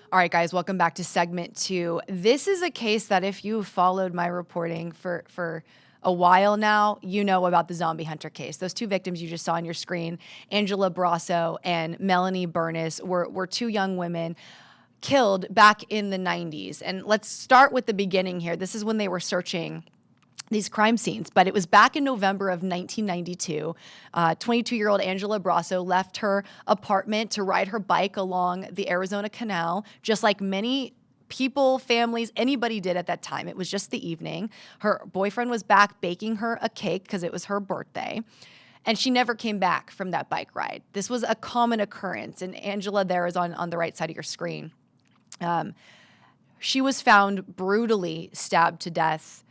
All right, guys, welcome back to segment 2. This is a case that if you followed my reporting for a while now, you know about the zombie hunter case. Those two victims you just saw on your screen, Angela Brasso and Melanie Bernis, were two young women killed back in the 90s. And let's start with the beginning here. This is when they were searching these crime scenes, but it was back in November of 1992. 22-year-old Angela Brasso left her apartment to ride her bike along the Arizona Canal, just like many people, families, anybody did at that time. It was just the evening. Her boyfriend was back baking her a cake because it was her birthday. And she never came back from that bike ride. This was a common occurrence. And Angela there is on the right side of your screen. She was found brutally stabbed to death.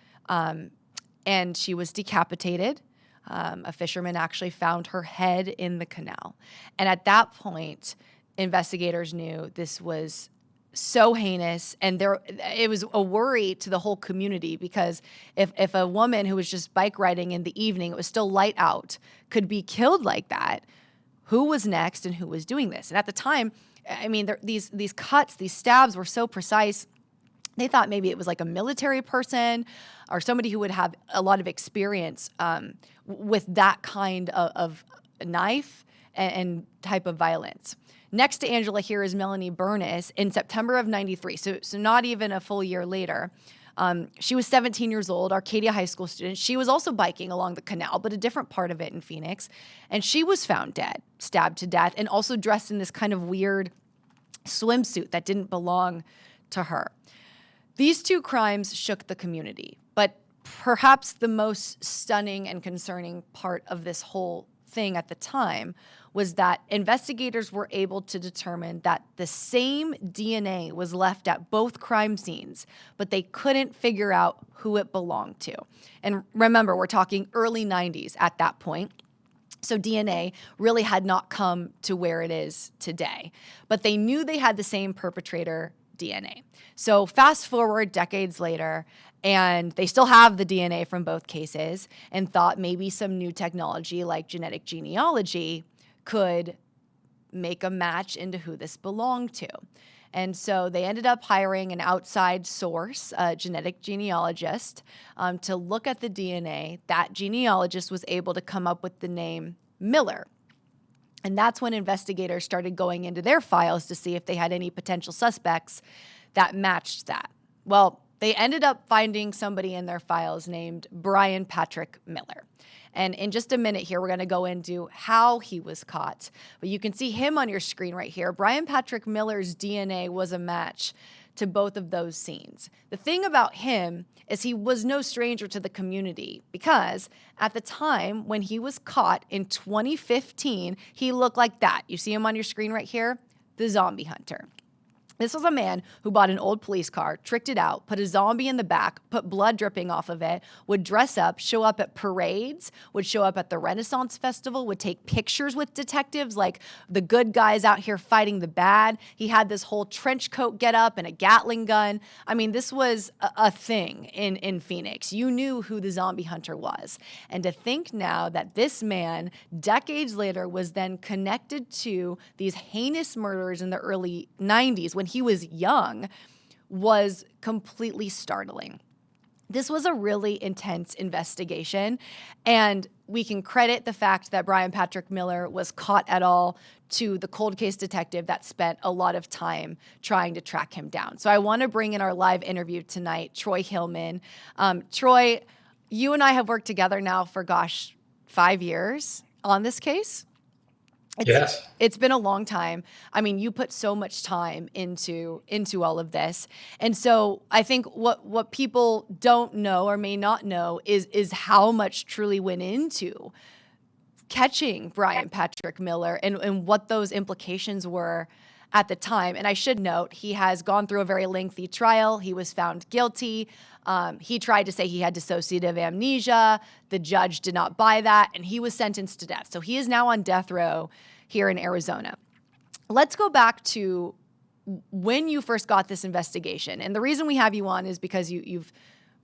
And she was decapitated. A fisherman actually found her head in the canal. And at that point, investigators knew this was so heinous, and it was a worry to the whole community, because if a woman who was just bike riding in the evening, it was still light out, could be killed like that, who was next and who was doing this? And at the time, I mean, these cuts, these stabs were so precise. They thought maybe it was like a military person or somebody who would have a lot of experience with that kind of knife and type of violence. Next to Angela here is Melanie Bernis in September of 93, so not even a full year later. She was 17 years old, Arcadia High School student. She was also biking along the canal, but a different part of it in Phoenix. And she was found dead, stabbed to death, and also dressed in this kind of weird swimsuit that didn't belong to her. These two crimes shook the community, but perhaps the most stunning and concerning part of this whole thing at the time was that investigators were able to determine that the same DNA was left at both crime scenes, but they couldn't figure out who it belonged to. And remember, we're talking early 90s at that point. So DNA really had not come to where it is today, but they knew they had the same perpetrator DNA. So fast forward decades later, and they still have the DNA from both cases, and thought maybe some new technology like genetic genealogy could make a match into who this belonged to. And so they ended up hiring an outside source, a genetic genealogist, to look at the DNA. That genealogist was able to come up with the name Miller. And that's when investigators started going into their files to see if they had any potential suspects that matched that. Well, they ended up finding somebody in their files named Brian Patrick Miller. And in just a minute here, we're going to go into how he was caught. But you can see him on your screen right here. Brian Patrick Miller's DNA was a match to both of those scenes. The thing about him is he was no stranger to the community, because at the time when he was caught in 2015, he looked like that. You see him on your screen right here, the zombie hunter. This was a man who bought an old police car, tricked it out, put a zombie in the back, put blood dripping off of it, would dress up, show up at parades, would show up at the Renaissance Festival, would take pictures with detectives like the good guys out here fighting the bad. He had this whole trench coat get up and a Gatling gun. I mean, this was a thing in Phoenix. You knew who the zombie hunter was. And to think now that this man, decades later, was then connected to these heinous murders in the early 90s when he was young, was completely startling. This was a really intense investigation, and we can credit the fact that Brian Patrick Miller was caught at all to the cold case detective that spent a lot of time trying to track him down. So I want to bring in our live interview tonight, Troy Hillman. Troy, you and I have worked together now for, 5 years on this case. Yes. It's been a long time. I mean, you put so much time into all of this. And so I think what people don't know or may not know is how much truly went into catching Brian Patrick Miller and what those implications were at the time. And I should note, he has gone through a very lengthy trial. He was found guilty. He tried to say he had dissociative amnesia. The judge did not buy that, and he was sentenced to death. So he is now on death row here in Arizona. Let's go back to when you first got this investigation. And the reason we have you on is because you've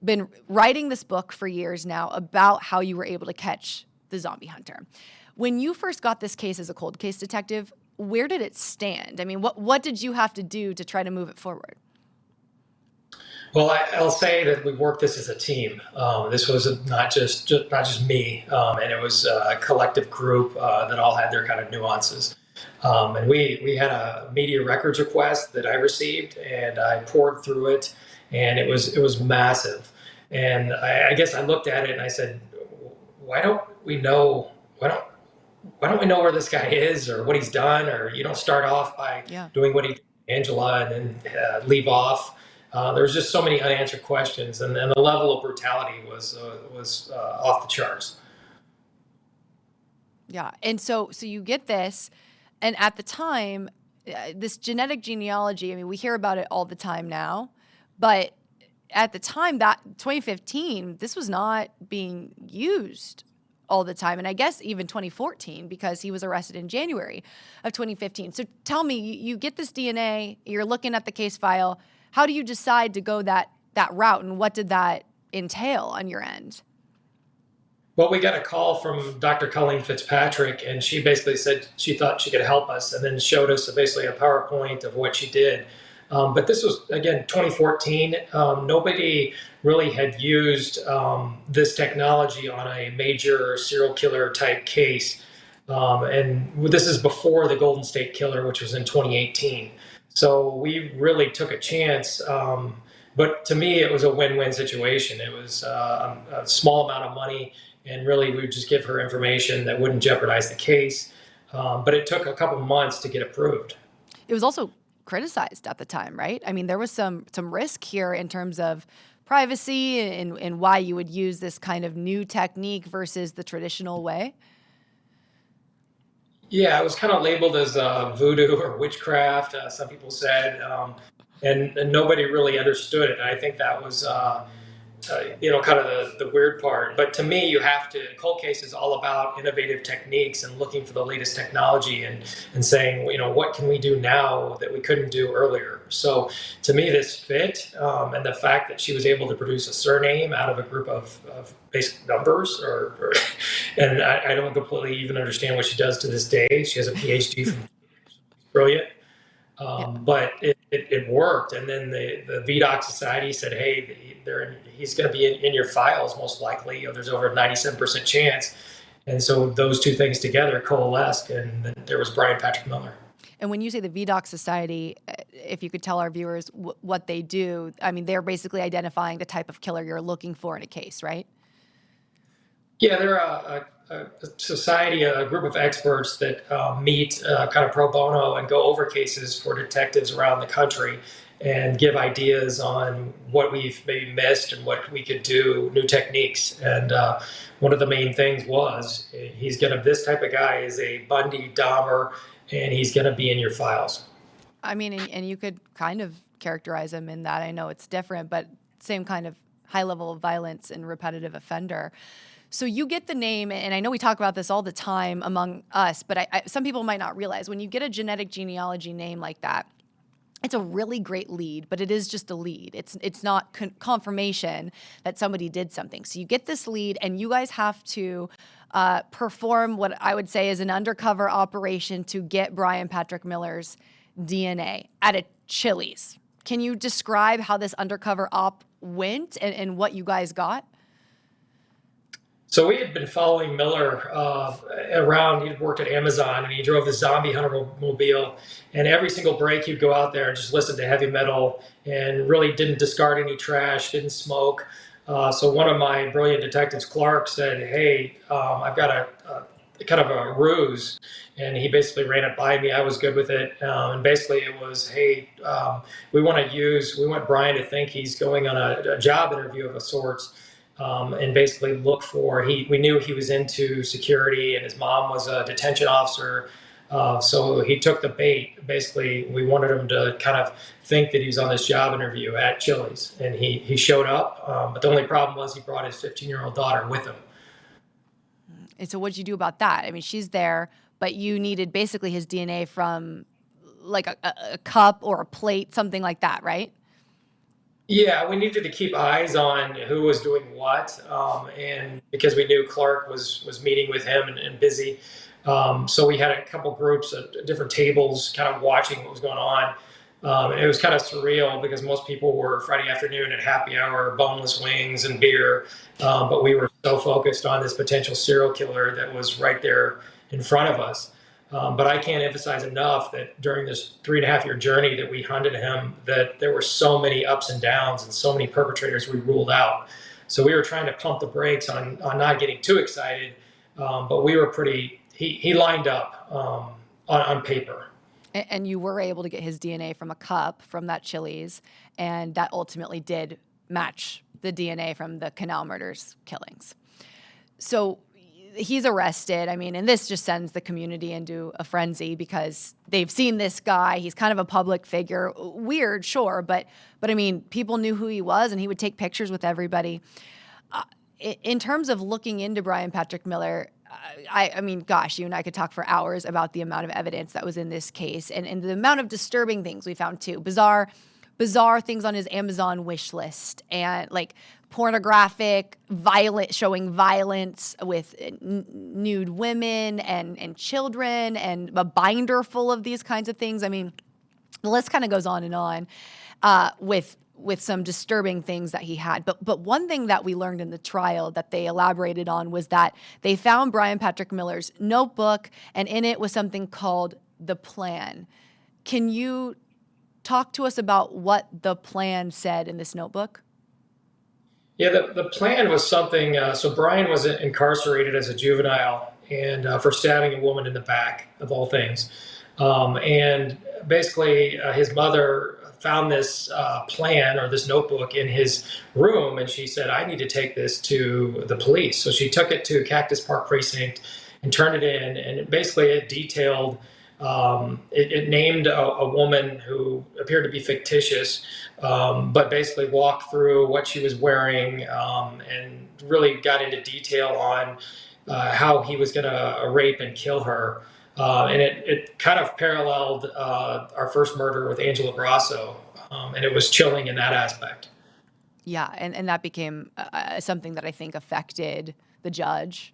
been writing this book for years now about how you were able to catch the zombie hunter. When you first got this case as a cold case detective, where did it stand? I mean, what did you have to do to try to move it forward? Well, I'll say that we worked this as a team. This was not just me, and it was a collective group that all had their kind of nuances. And we had a media records request that I received, and I poured through it, and it was massive. And I guess I looked at it and I said, why don't we know? Why don't we know where this guy is or what he's done? Or you don't start off by Yeah. doing what he did to Angela and then leave off. There was just so many unanswered questions, and the level of brutality was off the charts. Yeah. And so you get this, and at the time, this genetic genealogy, I mean, we hear about it all the time now, but at the time, that 2015, this was not being used all the time. And I guess even 2014, because he was arrested in January of 2015. So tell me, you get this DNA, you're looking at the case file. How do you decide to go that route, and what did that entail on your end? Well, we got a call from Dr. Colleen Fitzpatrick, and she basically said she thought she could help us, and then showed us basically a PowerPoint of what she did. But this was, again, 2014. Nobody really had used this technology on a major serial killer type case. And this is before the Golden State Killer, which was in 2018. So we really took a chance. But to me, it was a win-win situation. It was a small amount of money, and really we would just give her information that wouldn't jeopardize the case. But it took a couple months to get approved. It was also criticized at the time, right? I mean, there was some risk here in terms of privacy and why you would use this kind of new technique versus the traditional way. Yeah, it was kind of labeled as voodoo or witchcraft, some people said, and nobody really understood it. And I think that was kind of the weird part. But to me, you have to, cold case is all about innovative techniques and looking for the latest technology and saying, what can we do now that we couldn't do earlier? So to me, this fit, and the fact that she was able to produce a surname out of a group of basic numbers, and I don't completely even understand what she does to this day. She has a PhD from brilliant. Yeah. But it worked. And then the VDoc Society said, hey, he's going to be in your files most likely. There's over a 97% chance. And so those two things together coalesced, and then there was Brian Patrick Miller. And when you say the VDoc Society, if you could tell our viewers what they do, I mean, they're basically identifying the type of killer you're looking for in a case, right? Yeah, they're a society, a group of experts that meet kind of pro bono and go over cases for detectives around the country and give ideas on what we've maybe missed and what we could do, new techniques. And one of the main things was this type of guy is a Bundy Dahmer, and he's going to be in your files. I mean, and you could kind of characterize him in that. I know it's different, but same kind of high level of violence and repetitive offender. So you get the name, and I know we talk about this all the time among us, but some people might not realize when you get a genetic genealogy name like that, it's a really great lead, but it is just a lead. It's not confirmation that somebody did something. So you get this lead, and you guys have to perform what I would say is an undercover operation to get Brian Patrick Miller's DNA at a Chili's. Can you describe how this undercover op went and what you guys got? So we had been following Miller around. He'd worked at Amazon, and he drove the zombie hunter mobile. And every single break, he'd go out there and just listen to heavy metal, and really didn't discard any trash, didn't smoke. So one of my brilliant detectives, Clark, said, "Hey, I've got a kind of a ruse," and he basically ran it by me. I was good with it, and basically it was, "Hey, we want Brian to think he's going on a job interview of a sorts." And basically look for we knew he was into security, and his mom was a detention officer, so he took the bait. Basically, we wanted him to kind of think that he was on this job interview at Chili's, and he showed up, but the only problem was he brought his 15-year-old daughter with him. And so what'd you do about that? I mean, she's there, but you needed basically his DNA from like a cup or a plate, something like that, right? Yeah, we needed to keep eyes on who was doing what, and because we knew Clark was meeting with him and busy. So we had a couple groups at different tables kind of watching what was going on. And it was kind of surreal because most people were Friday afternoon at happy hour, boneless wings and beer. But we were so focused on this potential serial killer that was right there in front of us. But I can't emphasize enough that during this 3.5 year journey that we hunted him, that there were so many ups and downs and so many perpetrators we ruled out. So we were trying to pump the brakes on not getting too excited, but we were pretty. He lined up on paper. And you were able to get his DNA from a cup from that Chili's, and that ultimately did match the DNA from the Canal Murders killings. So he's arrested. I mean, and this just sends the community into a frenzy because they've seen this guy. He's kind of a public figure. Weird, sure, but I mean, people knew who he was, and he would take pictures with everybody. In terms of looking into Brian Patrick Miller, I mean, gosh, you and I could talk for hours about the amount of evidence that was in this case and the amount of disturbing things we found too. Bizarre things on his Amazon wish list and like pornographic, showing violence with nude women and children and a binder full of these kinds of things. I mean, the list kind of goes on and on with some disturbing things that he had. But one thing that we learned in the trial that they elaborated on was that they found Brian Patrick Miller's notebook, and in it was something called the plan. Can you talk to us about what the plan said in this notebook? Yeah, the plan was something. So Brian was incarcerated as a juvenile and for stabbing a woman in the back, of all things. And basically, his mother found this plan or this notebook in his room, and she said, "I need to take this to the police." So she took it to Cactus Park Precinct and turned it in, and basically it detailed. It named a woman who appeared to be fictitious, but basically walked through what she was wearing and really got into detail on how he was going to rape and kill her. And it kind of paralleled our first murder with Angela Brasso, and it was chilling in that aspect. Yeah, and that became something that I think affected the judge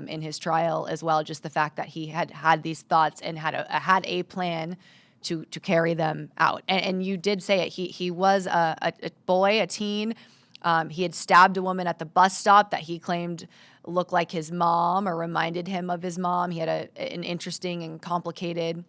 in his trial as well. Just the fact that he had these thoughts and had a plan to carry them out. And you did say it. He was a boy, a teen. He had stabbed a woman at the bus stop that he claimed looked like his mom or reminded him of his mom. He had an interesting and complicated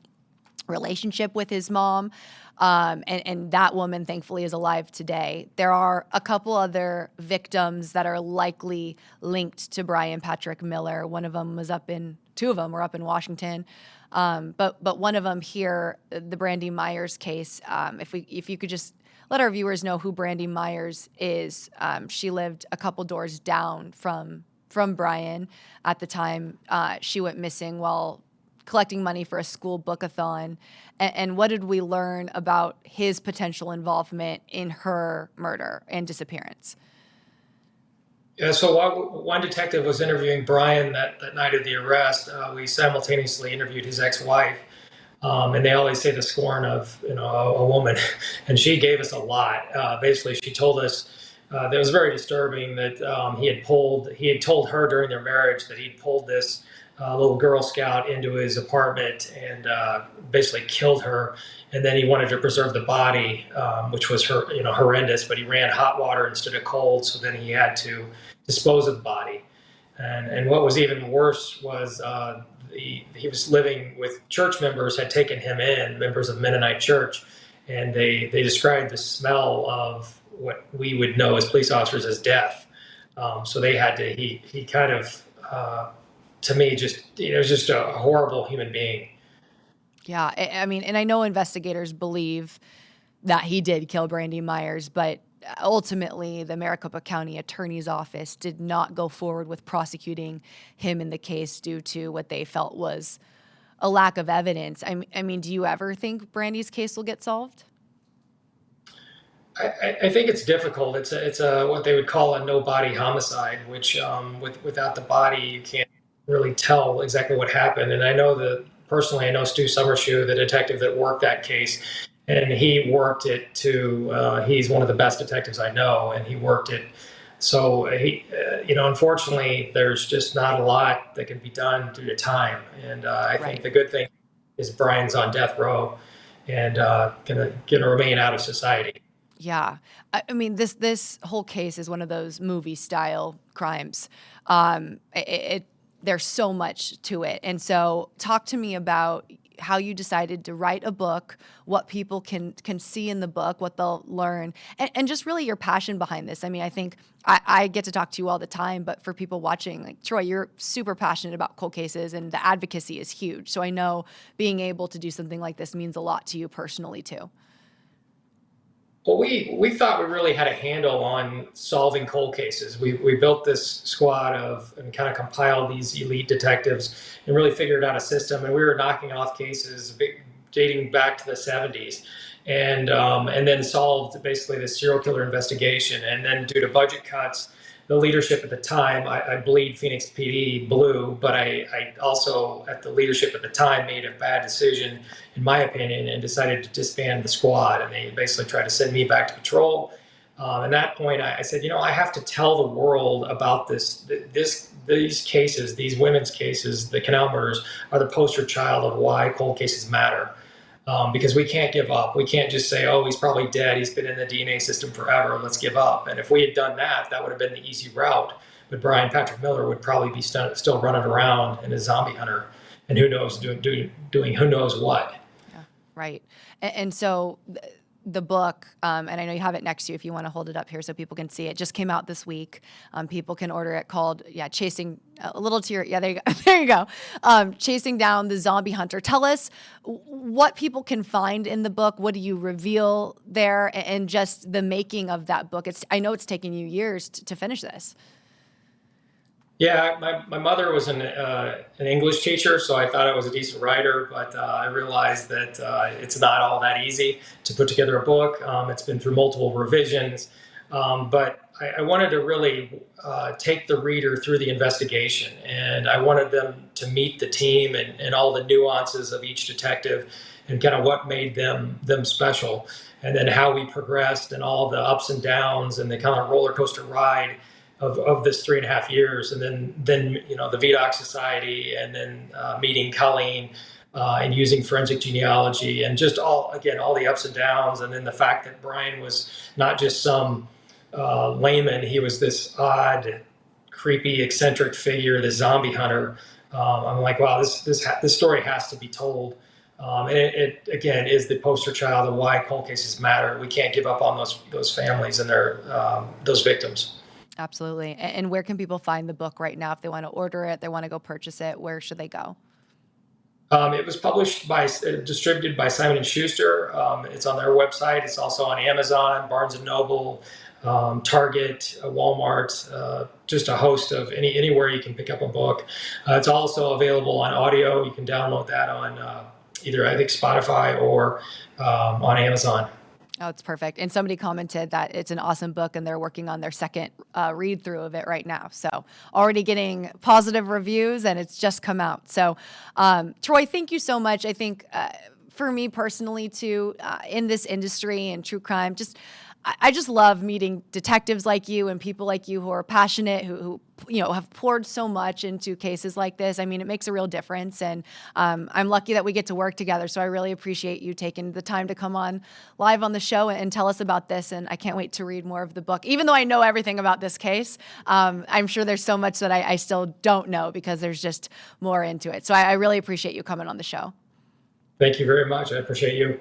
relationship with his mom. And that woman, thankfully, is alive today. There are a couple other victims that are likely linked to Brian Patrick Miller. Two of them were up in Washington. But one of them here, the Brandy Myers case, if you could just let our viewers know who Brandy Myers is. She lived a couple doors down from Brian at the time she went missing while collecting money for a school bookathon. And what did we learn about his potential involvement in her murder and disappearance? Yeah, so while one detective was interviewing Brian that night of the arrest, we simultaneously interviewed his ex-wife. And they always say the scorn of a woman, and she gave us a lot. Basically, she told us that it was very disturbing that he had told her during their marriage that he'd pulled this little Girl Scout into his apartment and basically killed her, and then he wanted to preserve the body, which was horrendous. But he ran hot water instead of cold, so then he had to dispose of the body. And what was even worse was he was living with church members, had taken him in, members of Mennonite church, and they described the smell of what we would know as police officers as death. So they had to, he kind of, to me, was just a horrible human being. Yeah, I mean, and I know investigators believe that he did kill Brandy Myers, but ultimately the Maricopa County Attorney's Office did not go forward with prosecuting him in the case due to what they felt was a lack of evidence. I mean, do you ever think Brandy's case will get solved? I think it's difficult. It's a what they would call a no body homicide, which without the body you can't really tell exactly what happened. And I know that personally, I know Stu Summershoe, the detective that worked that case, and he worked it to. He's one of the best detectives I know, and he worked it So unfortunately, there's just not a lot that can be done due to time. And I think Right. the good thing is Brian's on death row and gonna remain out of society. Yeah. I mean, this whole case is one of those movie style crimes. It there's so much to it. And so talk to me about how you decided to write a book, what people can see in the book, what they'll learn, and just really your passion behind this. I mean, I think I get to talk to you all the time, but for people watching, like Troy, you're super passionate about cold cases and the advocacy is huge. So I know being able to do something like this means a lot to you personally too. Well, we thought we really had a handle on solving cold cases. We built this squad of and kind of compiled these elite detectives and really figured out a system. And we were knocking off cases dating back to the 70s, and then solved basically the serial killer investigation. And then due to budget cuts, the leadership at the time, I bleed Phoenix PD blue, but I also at the leadership at the time made a bad decision in my opinion, and decided to disband the squad. And they basically tried to send me back to patrol. At that point, I said, I have to tell the world about these cases, these women's cases. The Canal Murders are the poster child of why cold cases matter. Because we can't give up. We can't just say, oh, he's probably dead. He's been in the DNA system forever. Let's give up. And if we had done that, that would have been the easy route. But Brian Patrick Miller would probably be still running around in a zombie hunter, and who knows, doing who knows what. Yeah, right. And so the book, and I know you have it next to you if you want to hold it up here so people can see it, just came out this week. People can order it called, Chasing a little to your, there you go. There you go. Chasing Down the Zombie Hunter. Tell us what people can find in the book. What do you reveal there and just the making of that book? I know it's taken you years to finish this. Yeah, my mother was an English teacher, so I thought I was a decent writer, but I realized that it's not all that easy to put together a book. It's been through multiple revisions, but I wanted to really take the reader through the investigation, and I wanted them to meet the team and all the nuances of each detective and kind of what made them special, and then how we progressed and all the ups and downs and the kind of roller coaster ride of this 3.5 years, and then the VDOC Society, and then meeting Colleen and using forensic genealogy, and just all the ups and downs, and then the fact that Brian was not just some layman; he was this odd, creepy, eccentric figure, the zombie hunter. I'm like, wow, this story has to be told. And it again is the poster child of why cold cases matter. We can't give up on those families and their those victims. Absolutely. And where can people find the book right now if they want to order it, they want to go purchase it? Where should they go? It was distributed by Simon and Schuster. It's on their website. It's also on Amazon, Barnes and Noble, Target, Walmart, just a host of anywhere you can pick up a book. It's also available on audio. You can download that on either I think Spotify or on Amazon. Oh, it's perfect. And somebody commented that it's an awesome book and they're working on their second read through of it right now. So already getting positive reviews and it's just come out. So Troy, thank you so much. I think for me personally too, in this industry and true crime, I just love meeting detectives like you and people like you who are passionate, who have poured so much into cases like this. I mean, it makes a real difference, and I'm lucky that we get to work together. So I really appreciate you taking the time to come on live on the show and tell us about this. And I can't wait to read more of the book. Even though I know everything about this case, I'm sure there's so much that I still don't know because there's just more into it. So I really appreciate you coming on the show. Thank you very much. I appreciate you.